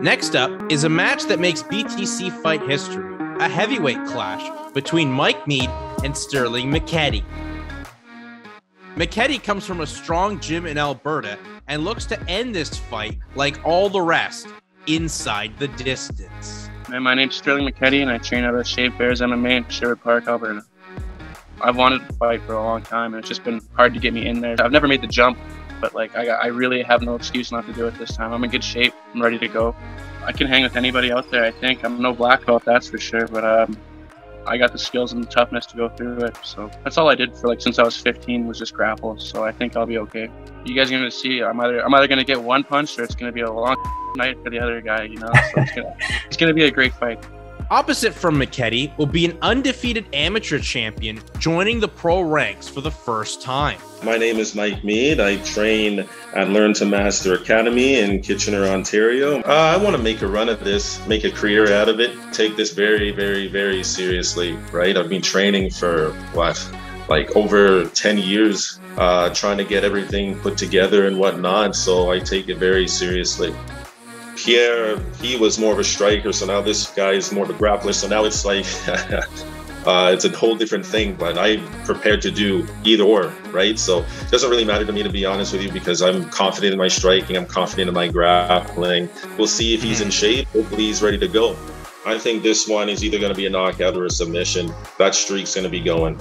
Next up is a match that makes BTC fight history, a heavyweight clash between Mike Meade and Sterling Michetti. Michetti comes from a strong gym in Alberta and looks to end this fight like all the rest, inside the distance. My name's Sterling Michetti and I train out of Shaved Bears MMA in Sherwood Park, Alberta. I've wanted to fight for a long time and it's just been hard to get me in there. I've never made the jump, but I really have no excuse not to do it this time. I'm in good shape. I'm ready to go. I can hang with anybody out there, I think. I'm no black belt, that's for sure, but I got the skills and the toughness to go through it. So that's all I did for since I was 15 was just grapple. So I think I'll be okay. You guys are gonna see I'm either gonna get one punch or it's gonna be a long night for the other guy, you know. So it's gonna be a great fight. Opposite from Michetti will be an undefeated amateur champion joining the pro ranks for the first time. My name is Mike Meade. I train at Learn to Master Academy in Kitchener, Ontario. I want to make a run at this, make a career out of it, take this very, very, very seriously, right? I've been training for over 10 years, trying to get everything put together and whatnot. So I take it very seriously. Pierre, he was more of a striker, so now this guy is more of a grappler. So now it's like, it's a whole different thing, but I'm prepared to do either or, right? So it doesn't really matter to me, to be honest with you, because I'm confident in my striking, I'm confident in my grappling. We'll see if he's in shape. Hopefully he's ready to go. I think this one is either going to be a knockout or a submission. That streak's going to be going.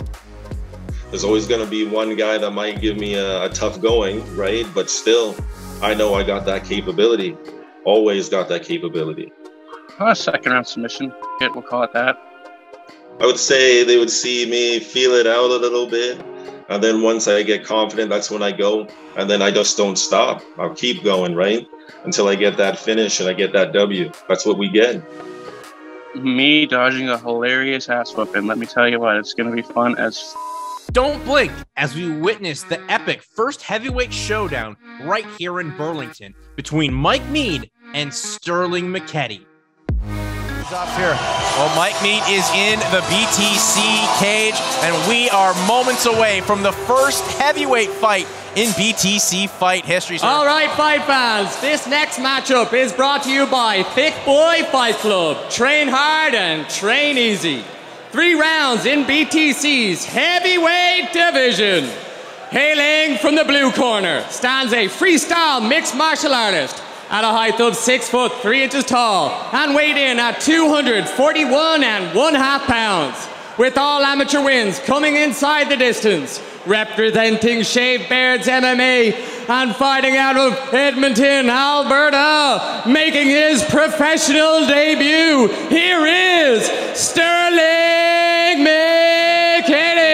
There's always going to be one guy that might give me a tough going, right? But still, I know I got that capability. Always got that capability. Second round submission, we'll call it that. I would say they would see me feel it out a little bit. And then once I get confident, that's when I go. And then I just don't stop. I'll keep going, right? Until I get that finish and I get that W. That's what we get. Me dodging a hilarious ass whooping. Let me tell you what, it's going to be fun as Don't blink as we witness the epic first heavyweight showdown right here in Burlington between Mike Meade and Sterling Michetti. He's up here. Well, Mike Meade is in the BTC cage, and we are moments away from the first heavyweight fight in BTC fight history. All right, fight fans, this next matchup is brought to you by Thick Boy Fight Club. Train hard and train easy. 3 rounds in BTC's heavyweight division. Hailing from the blue corner stands a freestyle mixed martial artist at a height of 6 foot 3 inches tall and weighed in at 241.5 pounds. With all amateur wins coming inside the distance, representing Shaved Bears MMA and fighting out of Edmonton, Alberta, making his professional debut, here is Sterling Michetti.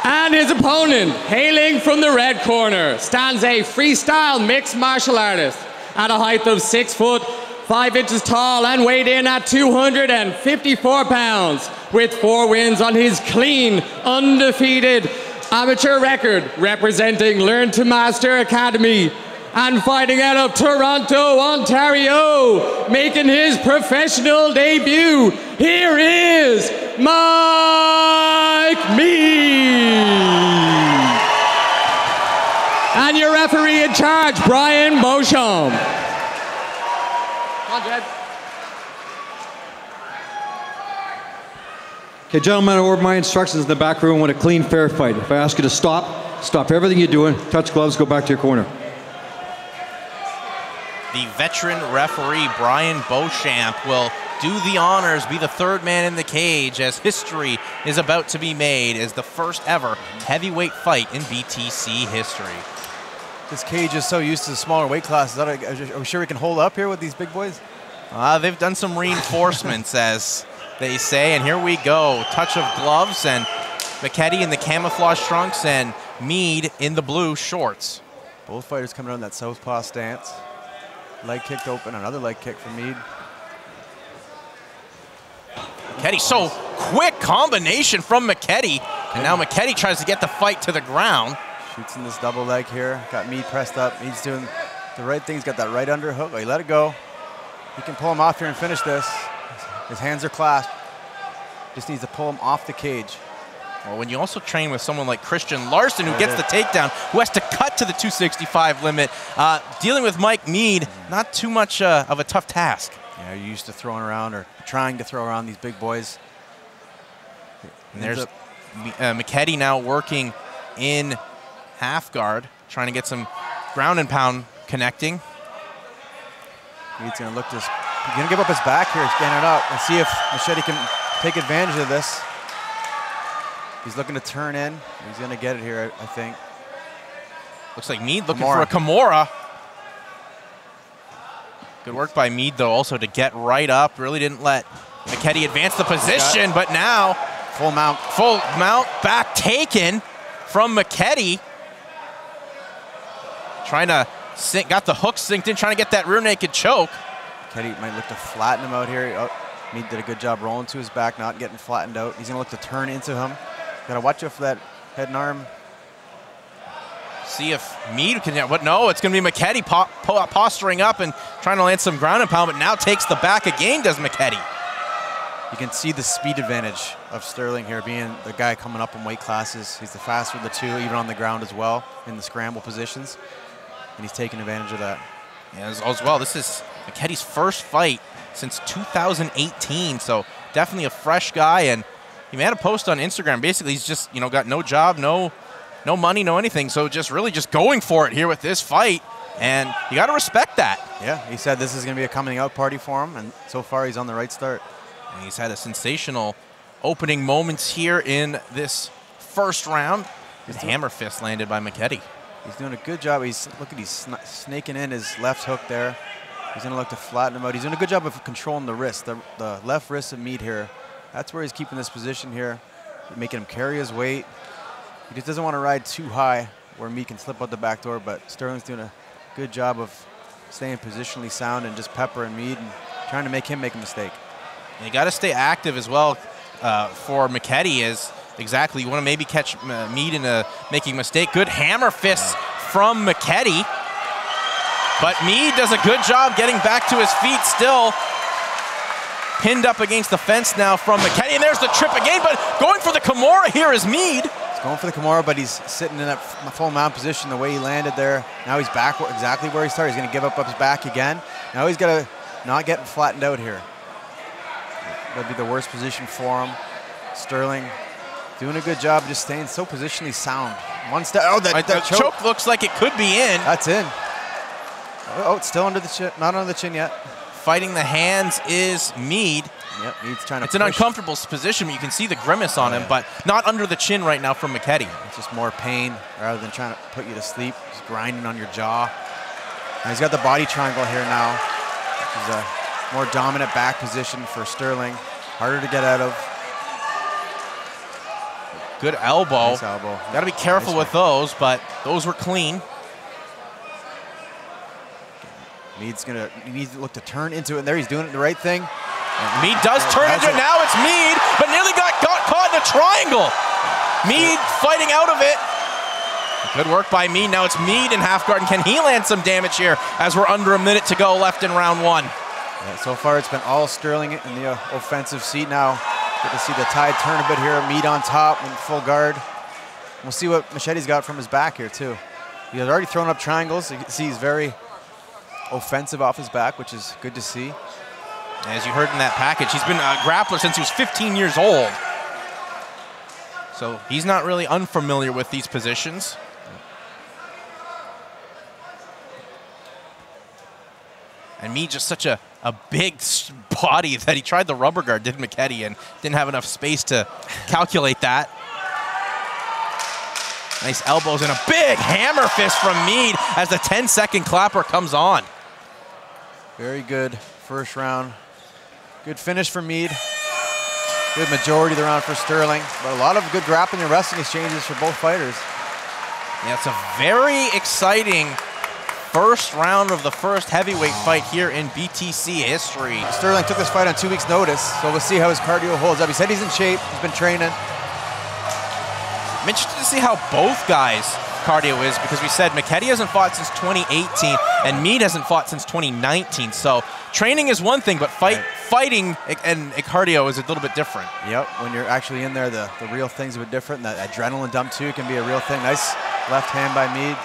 And his opponent, hailing from the red corner, stands a freestyle mixed martial artist at a height of 6 foot 5 inches tall and weighed in at 254 pounds, with 4 wins on his clean, undefeated amateur record, representing Learn to Master Academy, and fighting out of Toronto, Ontario, making his professional debut, here is Mike Meade. And your referee in charge, Brian Beauchamp. Come on, Jed. Okay, gentlemen, I order my instructions in the back room. I want a clean, fair fight. If I ask you to stop everything you're doing, touch gloves, go back to your corner. The veteran referee, Brian Beauchamp, will do the honors, be the third man in the cage as history is about to be made as the first ever heavyweight fight in BTC history. This cage is so used to smaller weight classes. Are we sure we can hold up here with these big boys? They've done some reinforcements, as they say, and here we go. Touch of gloves, and Michetti in the camouflage trunks and Meade in the blue shorts. Both fighters coming around that southpaw stance. Leg kicked open, another leg kick from Meade. Michetti, so quick combination from Michetti, and now Michetti tries to get the fight to the ground. Shoots in this double leg here. Got Meade pressed up. Meade's doing the right thing. He's got that right underhook. Oh, he let it go. He can pull him off here and finish this. His hands are clasped. Just needs to pull him off the cage. Well, when you also train with someone like Christian Larson, who gets the takedown, who has to cut to the 265 limit, dealing with Mike Meade, not too much of a tough task. Yeah, you're used to throwing around or trying to throw around these big boys. And there's Michetti now working in half guard, trying to get some ground and pound connecting. He's going to look this. He's going to give up his back here, stand it up, and see if Michetti can take advantage of this. He's looking to turn in. He's going to get it here, I think. Looks like Meade looking for a Kimura. Good work by Meade, though, also to get right up. Really didn't let Michetti advance the position, but now full mount. Full mount, back taken from Michetti. Trying to sink, got the hook synced in, trying to get that rear naked choke. Michetti might look to flatten him out here. Oh, Meade did a good job rolling to his back, not getting flattened out. He's going to look to turn into him. Got to watch out for that head and arm. See if Meade can, but no, it's going to be Michetti posturing up and trying to land some ground and pound, but now takes the back again, does Michetti. You can see the speed advantage of Sterling here, being the guy coming up in weight classes. He's the faster of the two, even on the ground as well, in the scramble positions. And he's taking advantage of that. Yeah, as well, this is Michetti's first fight since 2018, so definitely a fresh guy. And he made a post on Instagram. Basically, he's just, got no job, no money, no anything. So just really just going for it here with this fight. And you got to respect that. Yeah, he said this is going to be a coming out party for him. And so far, he's on the right start. And he's had a sensational opening moments here in this first round. His hammer fist landed by Michetti. He's doing a good job. He's snaking in his left hook there. He's going to look to flatten him out. He's doing a good job of controlling the wrist, the left wrist of Meade here. That's where he's keeping this position here, making him carry his weight. He just doesn't want to ride too high where Meade can slip out the back door, but Sterling's doing a good job of staying positionally sound and just peppering Meade and trying to make him make a mistake. And you got to stay active as well for Michetti. Is exactly, you want to maybe catch Meade in making a mistake. Good hammer fists from Michetti. But Meade does a good job getting back to his feet still. Pinned up against the fence now from Michetti. And there's the trip again, but going for the Kimura here is Meade. He's going for the Kimura, but he's sitting in that full mount position the way he landed there. Now he's back exactly where he started. He's going to give up his back again. Now he's got to not get flattened out here. That'd be the worst position for him. Sterling doing a good job just staying so positionally sound. One step. Oh, that choke looks like it could be in. That's in. Oh, it's still under the chin. Not under the chin yet. Fighting the hands is Meade. Yep, Meade's trying to It's an uncomfortable position, but you can see the grimace on him, but not under the chin right now from Michetti. It's just more pain rather than trying to put you to sleep. Just grinding on your jaw. And he's got the body triangle here now, which is a more dominant back position for Sterling. Harder to get out of. Good elbow. Nice elbow. Got to be careful with those, but those were clean. Meade's going to look to turn into it, and there he's doing it the right thing. And Meade does turn into it. Now it's Meade, but nearly got caught in a triangle. Meade fighting out of it. Good work by Meade. Now it's Meade in half guard. And can he land some damage here as we're under a minute to go left in round one? Yeah, so far it's been all Sterling in the offensive seat now. Good to see the tide turn a bit here. Meade on top in full guard. We'll see what Michetti's got from his back here too. He has already thrown up triangles. You can see he's very offensive off his back, which is good to see. As you heard in that package, he's been a grappler since he was 15 years old. So he's not really unfamiliar with these positions. And Meade just such a big body that he tried the rubber guard, did Michetti, and didn't have enough space to calculate that. Nice elbows and a big hammer fist from Meade as the 10-second clapper comes on. Very good first round. Good finish for Meade. Good majority of the round for Sterling. But a lot of good grappling and wrestling exchanges for both fighters. Yeah, it's a very exciting first round of the first heavyweight fight here in BTC history. Sterling took this fight on 2 weeks' notice, so we'll see how his cardio holds up. He said he's in shape. He's been training. I'm interested to see how both guys' cardio is, because we said Michetti hasn't fought since 2018 and Meade hasn't fought since 2019. So training is one thing, but fight fighting and cardio is a little bit different. Yep, when you're actually in there, the real thing's a bit different. That adrenaline dump too can be a real thing. Nice left hand by Meade.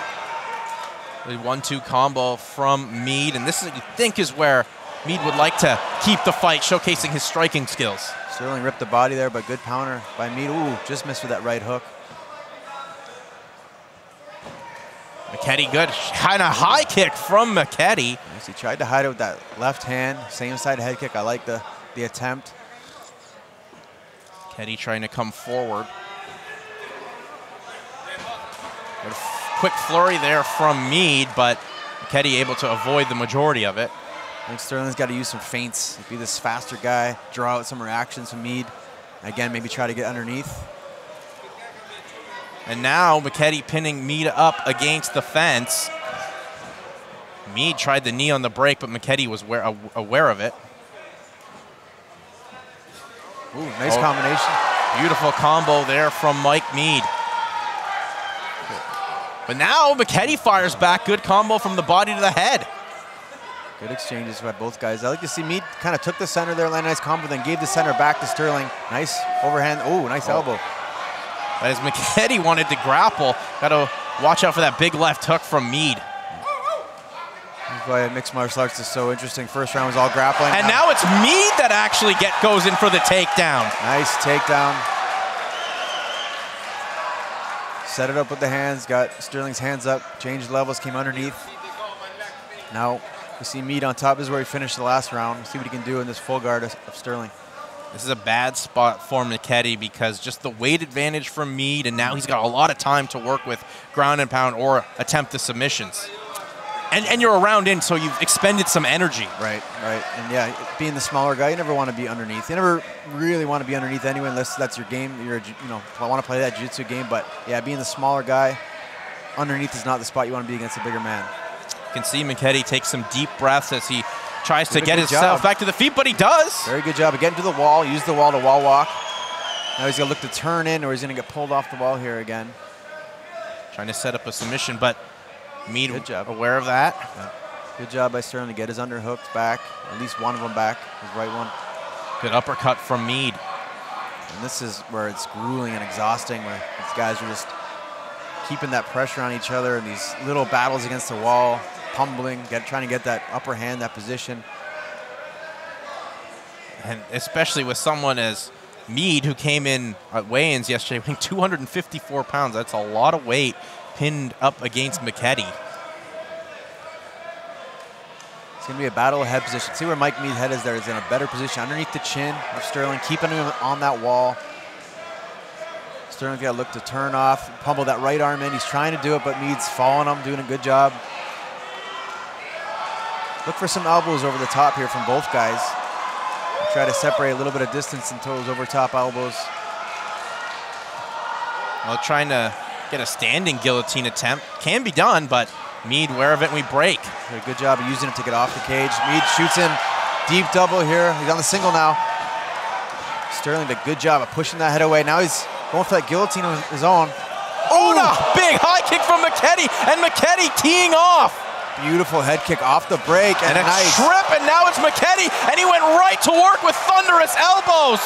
The 1-2 combo from Meade, and this is, you think, is where Meade would like to keep the fight, showcasing his striking skills. Sterling ripped the body there, but good counter by Meade. Ooh, just missed with that right hook. Michetti, good kind of high kick from Michetti. Nice. He tried to hide it with that left hand, same side head kick. I like the attempt. Michetti trying to come forward. Got a quick flurry there from Meade, but Michetti able to avoid the majority of it. I think Sterling's got to use some feints, be this faster guy, draw out some reactions from Meade. Again, maybe try to get underneath. And now Michetti pinning Meade up against the fence. Meade tried the knee on the break, but Michetti was aware of it. Ooh, nice combination. Beautiful combo there from Mike Meade. But now Michetti fires back. Good combo from the body to the head. Good exchanges by both guys. I like to see Meade kind of took the center there, landed a nice combo, then gave the center back to Sterling. Nice overhand. Oh, nice elbow. But as Michetti wanted to grapple, got to watch out for that big left hook from Meade. That's why mixed martial arts is so interesting. First round was all grappling. And now it's Meade that actually goes in for the takedown. Nice takedown. Set it up with the hands, got Sterling's hands up, changed levels, came underneath. Now we see Meade on top. This is where he finished the last round. We'll see what he can do in this full guard of Sterling. This is a bad spot for Michetti because just the weight advantage from Meade, and now he's got a lot of time to work with ground and pound or attempt the submissions. And you're a round in, so you've expended some energy. Right. And yeah, being the smaller guy, you never want to be underneath. You never really want to be underneath anyway, unless that's your game. I want to play that jiu-jitsu game, but yeah, being the smaller guy, underneath is not the spot you want to be against a bigger man. You can see Michetti take some deep breaths as he tries to get himself back to the feet, but he does. Very good job of getting to the wall. Use the wall to wall walk. Now he's going to look to turn in, or he's going to get pulled off the wall here again. Trying to set up a submission, but Meade aware of that. Yeah. Good job by Sterling to get his underhooks back, at least one of them back, his right one. Good uppercut from Meade. And this is where it's grueling and exhausting, where these guys are just keeping that pressure on each other and these little battles against the wall, tumbling, trying to get that upper hand, that position. And especially with someone as Meade, who came in at weigh-ins yesterday weighing 254 pounds. That's a lot of weight pinned up against Michetti. It's going to be a battle of head position. See where Mike Meade's head is there. He's in a better position underneath the chin of Sterling, keeping him on that wall. Sterling's got to look to turn off, pummel that right arm in. He's trying to do it, but Meade's following him, doing a good job. Look for some elbows over the top here from both guys. Try to separate a little bit of distance until those over top elbows. Well, trying to get a standing guillotine attempt can be done, but Meade aware of it, and we break. Good job of using it to get off the cage. Meade shoots in deep double here. He's on the single now. Sterling did a good job of pushing that head away. Now he's going for that guillotine on his own. Oh, no! Big high kick from Michetti, and Michetti teeing off. Beautiful head kick off the break. And a trip, and now it's Michetti, and he went right to work with thunderous elbows.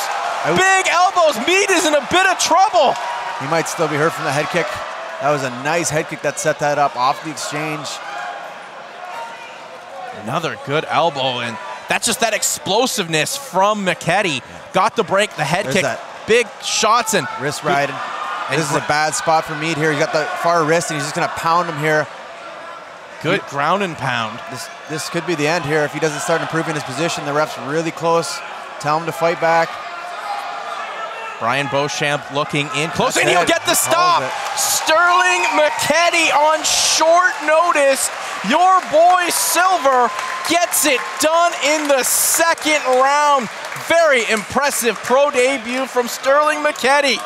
Big elbows. Meade is in a bit of trouble. He might still be hurt from the head kick. That was a nice head kick that set that up off the exchange. Another good elbow, and that's just that explosiveness from Michetti. Got the break, the head kick, big shots, and wrist riding. This is a bad spot for Meade here. He's got the far wrist, and he's just going to pound him here. Good ground and pound. This could be the end here if he doesn't start improving his position. The ref's really close. Tell him to fight back. Brian Beauchamp looking in close, and he'll get the stop. Sterling Michetti on short notice. Your boy Silver gets it done in the second round. Very impressive pro debut from Sterling Michetti.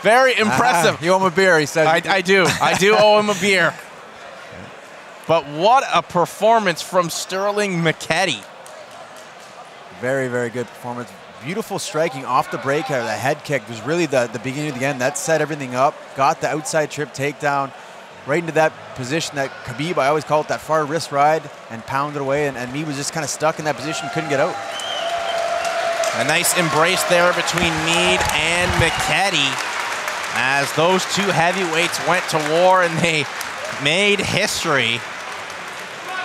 Very impressive. You owe him a beer, he said. I do owe him a beer. But what a performance from Sterling Michetti. Very, very good performance. Beautiful striking off the break. The head kick was really the beginning of the end. That set everything up. Got the outside trip takedown right into that position that Khabib, I always call it that far wrist ride, and pounded away. And Meade was just kind of stuck in that position, couldn't get out. A nice embrace there between Meade and Michetti as those two heavyweights went to war and they made history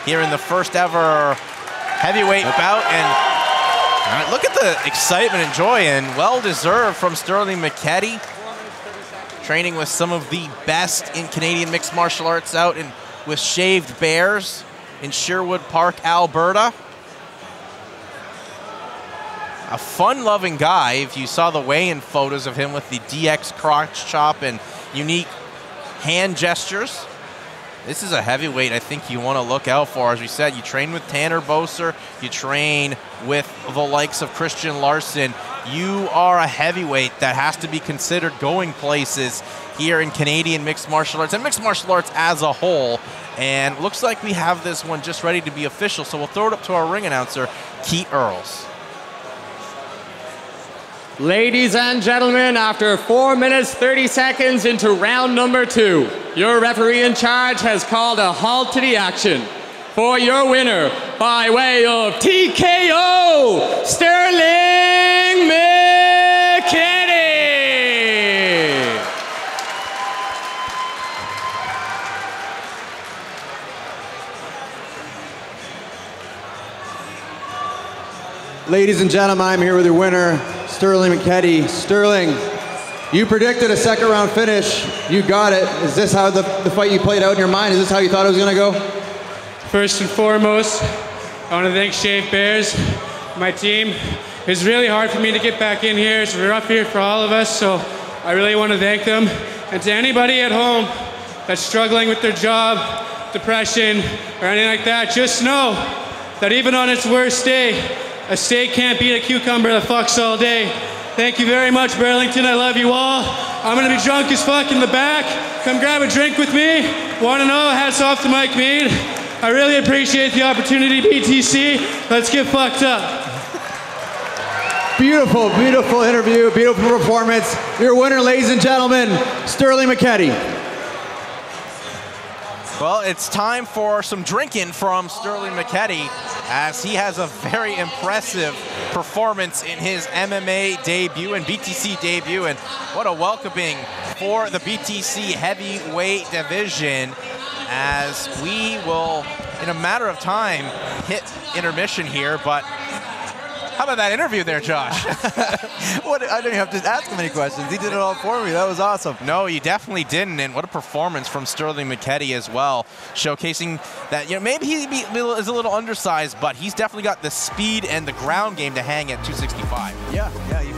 here in the first ever heavyweight bout. And look at the excitement and joy, and well-deserved from Sterling Michetti, training with some of the best in Canadian mixed martial arts out with Shaved Bears in Sherwood Park, Alberta. A fun-loving guy. If you saw the weigh-in photos of him with the DX crotch chop and unique hand gestures, this is a heavyweight I think you want to look out for. As we said, you train with Tanner Boser, you train with the likes of Christian Larson. You are a heavyweight that has to be considered going places here in Canadian mixed martial arts and mixed martial arts as a whole. And looks like we have this one just ready to be official, so we'll throw it up to our ring announcer, Keith Earls. Ladies and gentlemen, after 4 minutes 30 seconds into round number 2, your referee in charge has called a halt to the action. For your winner, by way of TKO, Sterling Michetti! Ladies and gentlemen, I'm here with your winner, Sterling Michetti. Sterling, you predicted a second round finish. You got it. Is this how the fight you played out in your mind? Is this how you thought it was going to go? First and foremost, I want to thank Shaved Bears, my team. It's really hard for me to get back in here. It's rough here for all of us, so I really want to thank them. And to anybody at home that's struggling with their job, depression, or anything like that, just know that even on its worst day, a steak can't beat a cucumber that fucks all day. Thank you very much, Burlington. I love you all. I'm gonna be drunk as fuck in the back. Come grab a drink with me. Wanna know? Hats off to Mike Meade. I really appreciate the opportunity, BTC. Let's get fucked up. Beautiful, beautiful interview, beautiful performance. Your winner, ladies and gentlemen, Sterling Michetti. Well, it's time for some drinking from Sterling Michetti, as he has a very impressive performance in his MMA debut and BTC debut, and what a welcoming for the BTC heavyweight division, as we will, in a matter of time, hit intermission here. But how about that interview there, Josh? I didn't have to ask him any questions. He did it all for me. That was awesome. No, you definitely didn't, and what a performance from Sterling Michetti as well, showcasing that, you know, maybe he is a little undersized, but he's definitely got the speed and the ground game to hang at 265. Yeah, he